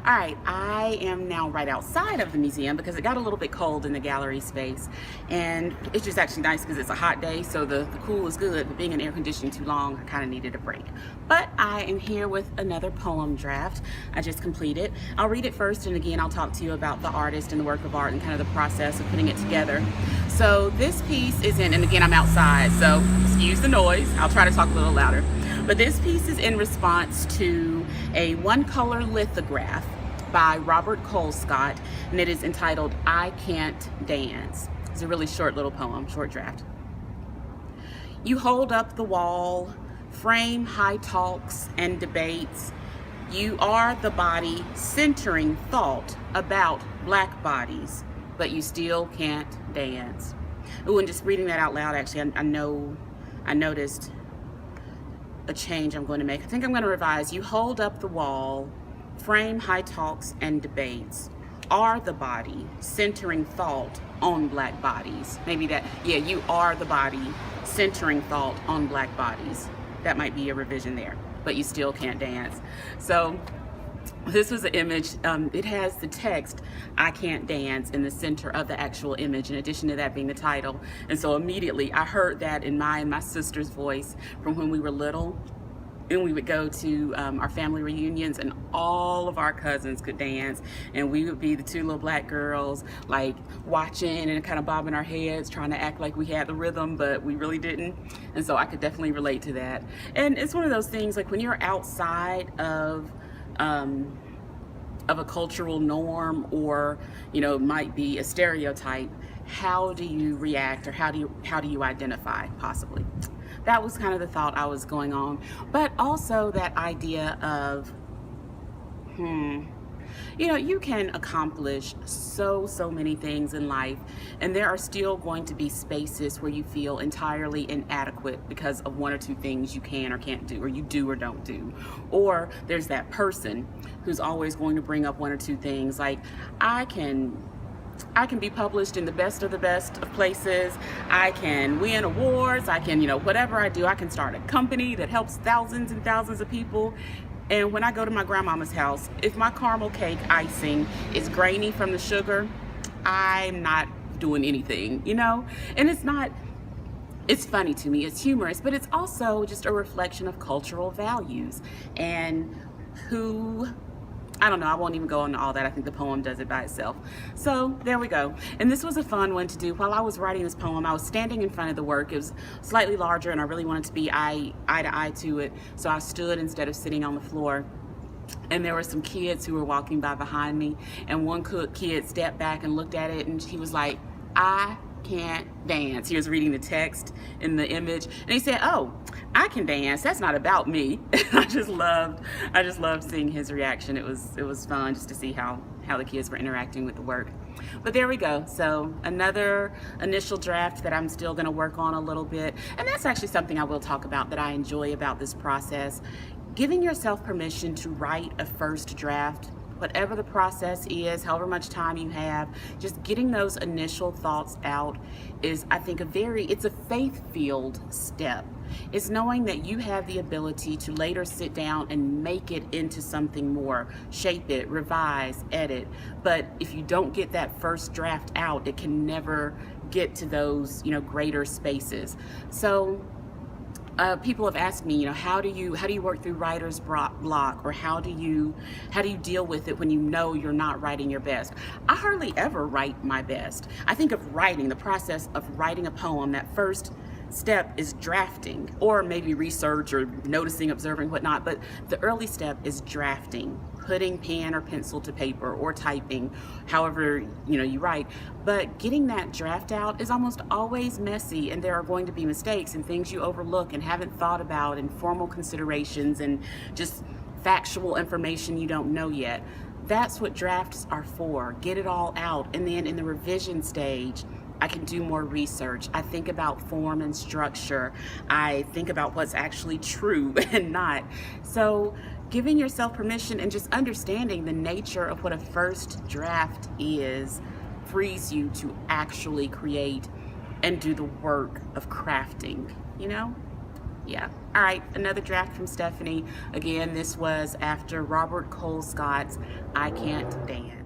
All right, I am now right outside of the museum because it got a little bit cold in the gallery space, and it's just actually nice because it's a hot day, so the cool is good, but being in air conditioning too long, I kind of needed a break. But I am here with another poem draft I just completed. I'll read it first, and again, I'll talk to you about the artist and the work of art and kind of the process of putting it together. So this piece is in, and again, I'm outside, so excuse the noise. I'll try to talk a little louder. But this piece is in response to a one-color lithograph by Robert Colescott, and it is entitled, I Can't Dance. It's a really short little poem, short draft. You hold up the wall, frame high talks and debates. You are the body centering thought about black bodies, but you still can't dance. Ooh, and just reading that out loud, actually, I noticed a change I'm going to make. I think I'm going to revise. You hold up the wall, frame high talks and debates, are the body centering thought on black bodies. Maybe that, yeah, you are the body centering thought on black bodies. That might be a revision there, but you still can't dance. So this was an image, it has the text, I can't dance, in the center of the actual image, in addition to that being the title. And so immediately I heard that in my sister's voice from when we were little. And we would go to our family reunions, and all of our cousins could dance, and we would be the two little black girls, like watching and kind of bobbing our heads, trying to act like we had the rhythm, but we really didn't. And so I could definitely relate to that. And it's one of those things, like when you're outside of a cultural norm, or might be a stereotype, how do you react, or how do you identify, possibly? That was kind of the thought I was going on, but also that idea of you can accomplish so many things in life, and there are still going to be spaces where you feel entirely inadequate because of one or two things you can or can't do, or you do or don't do. Or there's that person who's always going to bring up one or two things, like, I can be published in the best of places, I can win awards, I can, whatever I do, I can start a company that helps thousands and thousands of people. And when I go to my grandmama's house, if my caramel cake icing is grainy from the sugar, I'm not doing anything, And it's funny to me, it's humorous, but it's also just a reflection of cultural values and I don't know, I won't even go into all that. I think the poem does it by itself. So there we go. And this was a fun one to do. While I was writing this poem, I was standing in front of the work. It was slightly larger, and I really wanted to be eye to eye to it. So I stood instead of sitting on the floor. And there were some kids who were walking by behind me. And one kid stepped back and looked at it, and he was like, I can't dance. He was reading the text in the image, and he said, oh, I can dance, that's not about me. I just loved seeing his reaction. It was fun just to see how the kids were interacting with the work. But there we go. So another initial draft that I'm still going to work on a little bit, and that's actually something I will talk about that I enjoy about this process. Giving yourself permission to write a first draft, whatever the process is, however much time you have, just getting those initial thoughts out is, I think, it's a faith-filled step. It's knowing that you have the ability to later sit down and make it into something more, shape it, revise, edit. But if you don't get that first draft out, it can never get to those, greater spaces. So people have asked me, how do you work through writer's block, or how do you deal with it when you're not writing your best? I hardly ever write my best. I think of writing, the process of writing a poem, that first step is drafting, or maybe research or noticing, observing, whatnot, but the early step is drafting, putting pen or pencil to paper, or typing, however you write. But getting that draft out is almost always messy, and there are going to be mistakes and things you overlook and haven't thought about, and formal considerations and just factual information you don't know yet. That's what drafts are for. Get it all out, and then in the revision stage, I can do more research. I think about form and structure. I think about what's actually true and not. So giving yourself permission and just understanding the nature of what a first draft is frees you to actually create and do the work of crafting, Yeah. All right, another draft from Stephanie. Again, this was after Robert Colescott's I Can't Dance.